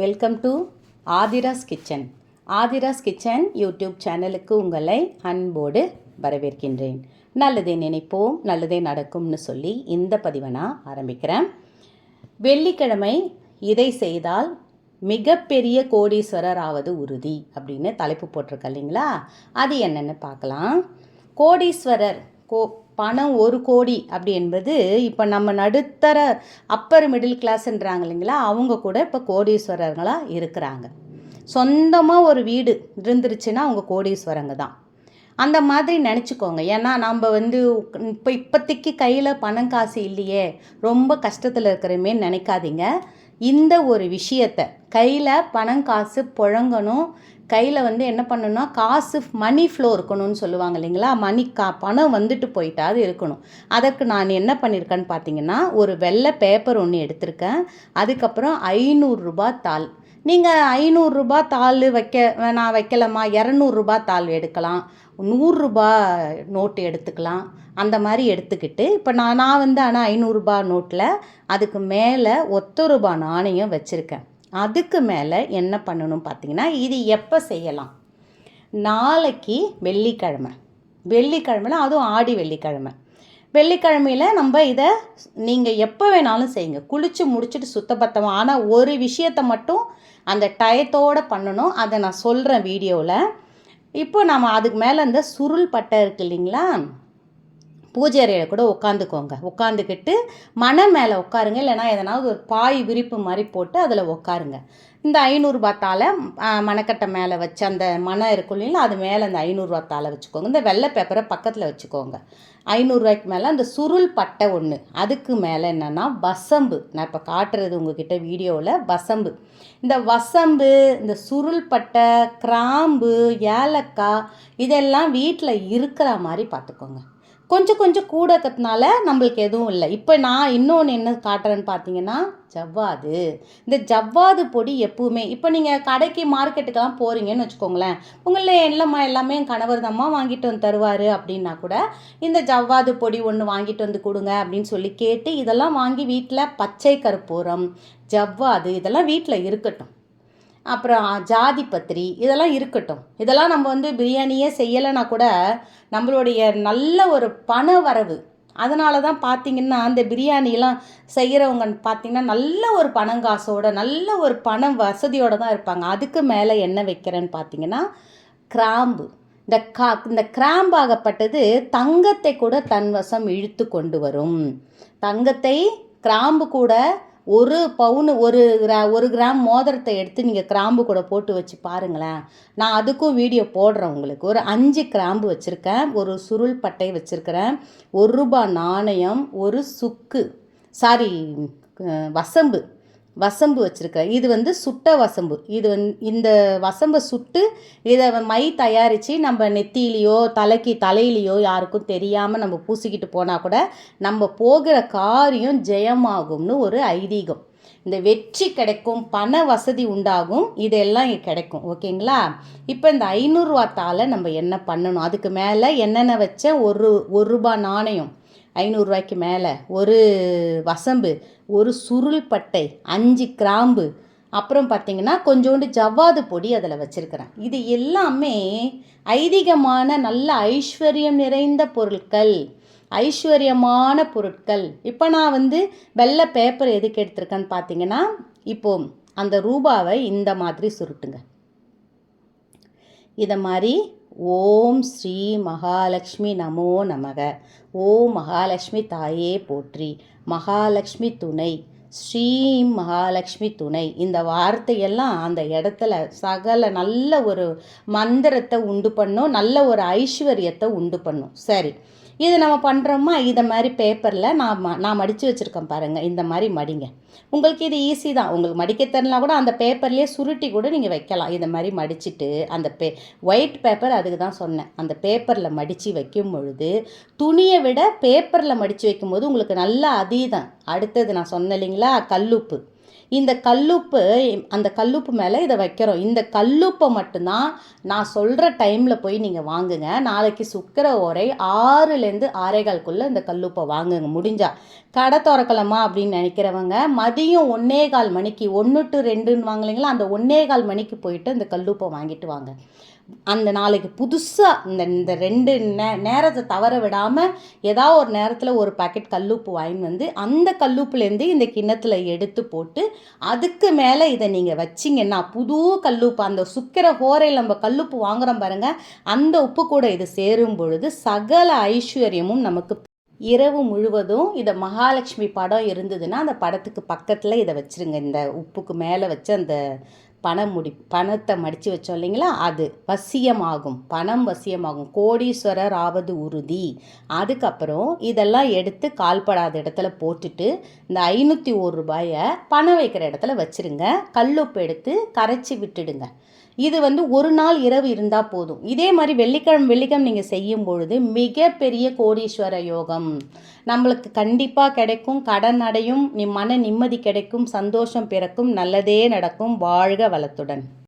Welcome to Aadhira's kitchen. Aadhira's kitchen YouTube சேனலுக்கு உங்களை அன்போடு வரவேற்கின்றேன். நல்லதே நினைப்போம் நல்லதே நடக்கும்னு சொல்லி இந்த பதிவை நான் ஆரம்பிக்கிறேன். வெள்ளிக்கிழமை இதை செய்தால் மிகப்பெரிய கோடீஸ்வரர் ஆவது உறுதி அப்படின்னு தலைப்பு போட்டிருக்க இல்லைங்களா? அது என்னென்னு பார்க்கலாம். கோடீஸ்வரர் பணம் 1 கோடி அப்படி என்பது இப்போ நம்ம நடுத்தர அப்பர் மிடில் கிளாஸ்ன்றாங்க இல்லைங்களா, அவங்க கூட இப்போ கோடீஸ்வரர்களாக இருக்கிறாங்க. சொந்தமாக ஒரு வீடு இருந்துருச்சுன்னா அவங்க கோடீஸ்வரங்க தான். அந்த மாதிரி நினச்சிக்கோங்க. ஏன்னா நம்ம இப்போதைக்கு கையில் பணம் காசு இல்லையே, ரொம்ப கஷ்டத்தில் இருக்கிறமே நினைக்காதீங்க. இந்த ஒரு விஷயத்தை கையில் பணம் காசு புழங்கணும், கையில் என்ன பண்ணணும்னா காசு மணி ஃப்ளோ இருக்கணும்னு சொல்லுவாங்க இல்லைங்களா, பணம் வந்துட்டு போயிட்டா அது இருக்கணும். அதற்கு நான் என்ன பண்ணியிருக்கேன்னு பார்த்தீங்கன்னா, ஒரு வெள்ளை பேப்பர் ஒன்று எடுத்திருக்கேன். அதுக்கப்புறம் 500 ரூபாய் தாள். நீங்கள் 500 ரூபாய் தாள் நான் வைக்கலாமா, 200 ரூபாய் தாள் எடுக்கலாம், 100 ரூபாய் நோட்டு எடுத்துக்கலாம். அந்த மாதிரி எடுத்துக்கிட்டு இப்போ நான் ஆனால் 500 ரூபாய் நோட்டில் அதுக்கு மேலே 1 ரூபாய் நாணயம் வச்சுருக்கேன். அதுக்கு மேலே என்ன பண்ணணும் பார்த்தீங்கன்னா, இது எப்போ செய்யலாம்? நாளைக்கு வெள்ளிக்கிழமைனா அதுவும் ஆடி வெள்ளிக்கிழமையில் நம்ம இதை நீங்கள் எப்போ வேணாலும் செய்யுங்க. குளித்து முடிச்சுட்டு சுத்தபத்தமாக. ஆனால் ஒரு விஷயத்தை மட்டும் அந்த டயத்தோடு பண்ணணும். அதை நான் சொல்கிறேன் வீடியோவில். இப்போ நம்ம அதுக்கு மேலே இந்த சுருள் பட்டை இருக்குது இல்லைங்களா, பூஜை அறையில் கூட உட்காந்துக்கிட்டு மனை மேலே உட்காருங்க, இல்லைனா எதனாவது ஒரு பாய் விரிப்பு மாதிரி போட்டு அதில் உட்காருங்க. இந்த 500 ரூபாய் தாளை மணக்கட்டை மேலே வச்சு, அந்த மனை இருக்கும் இல்லைங்களா, அது மேலே அந்த 500 ரூபாய் தாளை வச்சுக்கோங்க. இந்த வெள்ளை பேப்பரை பக்கத்தில் வச்சுக்கோங்க. 500 ரூபாய்க்கு மேலே அந்த சுருள் பட்டை ஒன்று, அதுக்கு மேலே என்னென்னா வசம்பு. நான் இப்போ காட்டுறது உங்ககிட்ட வீடியோவில் வசம்பு. இந்த வசம்பு, இந்த சுருள் பட்டை, கிராம்பு, ஏலக்காய் இதெல்லாம் வீட்டில் இருக்கிற மாதிரி பார்த்துக்கோங்க. கொஞ்சம் கூட இருக்கிறதுனால நம்மளுக்கு எதுவும் இல்லை. இப்போ நான் இன்னொன்று என்ன காட்டுறேன்னு பார்த்தீங்கன்னா, ஜவ்வாது. இந்த ஜவ்வாது பொடி எப்பவுமே இப்போ நீங்கள் கடைக்கு மார்க்கெட்டுக்கெல்லாம் போகிறீங்கன்னு வச்சுக்கோங்களேன், உங்களே எல்லாமே என் கணவர் தாம்மா வாங்கிட்டு வந்து தருவார் அப்படின்னா கூட இந்த ஜவ்வாது பொடி ஒன்று வாங்கிட்டு வந்து கொடுங்க அப்படின்னு சொல்லி கேட்டு இதெல்லாம் வாங்கி வீட்டில் பச்சை கற்பூரம், ஜவ்வாது இதெல்லாம் வீட்டில் இருக்கட்டும். அப்புறம் ஜாதி பத்திரி இதெல்லாம் இருக்கட்டும். இதெல்லாம் நம்ம பிரியாணியே செய்யலைன்னா கூட நம்மளுடைய நல்ல ஒரு பண வரவு. அதனால தான் பார்த்திங்கன்னா அந்த பிரியாணியெல்லாம் செய்கிறவங்க பார்த்திங்கன்னா நல்ல ஒரு பணங்காசோட நல்ல ஒரு பண வசதியோடு தான் இருப்பாங்க. அதுக்கு மேலே என்ன வைக்கிறேன்னு பார்த்திங்கன்னா கிராம்பு. இந்த கிராம்பாகப்பட்டது தங்கத்தை கூட தன்வசம் இழுத்து கொண்டு வரும். தங்கத்தை கிராம்பு கூட 1 பவுனு 1 கிராம் மோதிரத்தை எடுத்து நீங்கள் கிராம்பு கூட போட்டு வச்சு பாருங்களேன். நான் அதுக்கும் வீடியோ போடுறேன் உங்களுக்கு. ஒரு 5 கிராம்பு வச்சுருக்கேன், ஒரு சுருள் பட்டை வச்சுருக்கிறேன், 1 ரூபாய் நாணயம், ஒரு வசம்பு வச்சுருக்கேன். இது சுட்ட வசம்பு. இந்த வசம்பை சுட்டு இதை மை தயாரித்து நம்ம நெத்தியிலையோ தலையிலையோ யாருக்கும் தெரியாமல் நம்ம பூசிக்கிட்டு போனால் கூட நம்ம போகிற காரியம் ஜெயமாகும்னு ஒரு ஐதீகம். இந்த வெற்றி கிடைக்கும், பண வசதி உண்டாகும், இதெல்லாம் கிடைக்கும். ஓகேங்களா? இப்போ இந்த 500 ரூபாய் தாளை நம்ம என்ன பண்ணணும், அதுக்கு மேலே என்னென்ன வச்சேன், 1 ரூபாய் நாணயம், 500 ரூபாய்க்கு மேலே ஒரு வசம்பு, ஒரு சுருள் பட்டை, 5 கிராம்பு, அப்புறம் பார்த்திங்கன்னா கொஞ்சோண்டு ஜவ்வாது பொடி அதில் வச்சுருக்கிறேன். இது எல்லாமே ஐதீகமான நல்ல ஐஸ்வர்யம் நிறைந்த பொருட்கள், ஐஸ்வர்யமான பொருட்கள். இப்போ நான் வெள்ளை பேப்பர் எதுக்கு எடுத்திருக்கேன்னு பார்த்தீங்கன்னா, இப்போது அந்த ரூபாவை இந்த மாதிரி சுருட்டுங்க. இதை மாதிரி ஓம் ஸ்ரீ மகாலட்சுமி நமோ நமக, ஓம் மகாலட்சுமி தாயே போற்றி, மகாலட்சுமி துணை, ஸ்ரீ மகாலட்சுமி துணை, இந்த வார்த்தையெல்லாம் அந்த இடத்துல சகல நல்ல ஒரு மந்திரத்தை உண்டு பண்ணும், நல்ல ஒரு ஐஸ்வர்யத்தை உண்டு பண்ணும். சரி, இது நம்ம பண்ணுறோமா? இதை மாதிரி பேப்பரில் நான் மடித்து வச்சுருக்கேன் பாருங்கள். இந்த மாதிரி மடிங்க. உங்களுக்கு இது ஈஸி தான். உங்களுக்கு மடிக்க தெரியலாம் கூட அந்த பேப்பர்லேயே சுருட்டி கூட நீங்கள் வைக்கலாம். இதை மாதிரி மடிச்சுட்டு அந்த ஒயிட் பேப்பர், அதுக்கு தான் சொன்னேன், அந்த பேப்பரில் மடித்து வைக்கும் பொழுது துணியை விட பேப்பரில் மடித்து வைக்கும்போது உங்களுக்கு நல்ல அதீதம். அடுத்தது நான் சொன்னேன் இல்லைங்களா, கல்லுப்பு. இந்த கல்லுப்பு, அந்த கல்லுப்பு மேலே இதை வைக்கிறோம். இந்த கல்லுப்பை மட்டும்தான் நான் சொல்கிற டைமில் போய் நீங்கள் வாங்குங்க. நாளைக்கு சுக்கிர ஓரை 6லேருந்து 6:15 இந்த கல்லுப்பை வாங்குங்க முடிஞ்சா. கடை திறக்கலாமா அப்படின்னு நினைக்கிறவங்க மதியம் 1:15 மணிக்கு 1 to 2ன்னு வாங்கலைங்களா, அந்த 1:15 மணிக்கு போயிட்டு இந்த கல்லுப்பை வாங்கிட்டு வாங்க. அந்த நாளைக்கு புதுசாக இந்த 2 நேரத்தை தவற விடாமல் ஏதாவது ஒரு நேரத்தில் ஒரு பாக்கெட் கல்லுப்பு வாங்கின்னு வந்து அந்த கல்லுப்புலேருந்து இந்த கிண்ணத்தில் எடுத்து போட்டு அதுக்கு மேலே இதை நீங்கள் வச்சிங்கன்னா புது கல்லுப்பு, அந்த சுக்கிர ஹோரையில் நம்ம கல்லுப்பு வாங்குகிறோம் பாருங்கள், அந்த உப்பு கூட இது சேரும் பொழுது சகல ஐஸ்வர்யமும் நமக்கு. இரவு முழுவதும் இதை மகாலட்சுமி படம் இருந்ததுன்னா அந்த படத்துக்கு பக்கத்தில் இதை வச்சுருங்க. இந்த உப்புக்கு மேலே வச்சு அந்த பணத்தை மடித்து வச்சோம் இல்லைங்களா, அது வசியமாகும். பணம் வசியமாகும். கோடீஸ்வரர் ஆவது உறுதி. அதுக்கப்புறம் இதெல்லாம் எடுத்து கால்படாத இடத்துல போட்டுட்டு இந்த 501 ரூபாயை பணம் வைக்கிற இடத்துல வச்சுருங்க. கல்லுப்பு எடுத்து கரைச்சி விட்டுடுங்க. இது ஒரு நாள் இரவு இருந்தால் போதும். இதே மாதிரி வெள்ளிக்கிழமை நீங்கள் செய்யும் பொழுது மிகப்பெரிய கோடீஸ்வர யோகம் நம்மளுக்கு கண்டிப்பாக கிடைக்கும். கடன் அடையும், மன நிம்மதி கிடைக்கும், சந்தோஷம் பிறக்கும், நல்லதே நடக்கும். வாழ்க வளத்துடன்.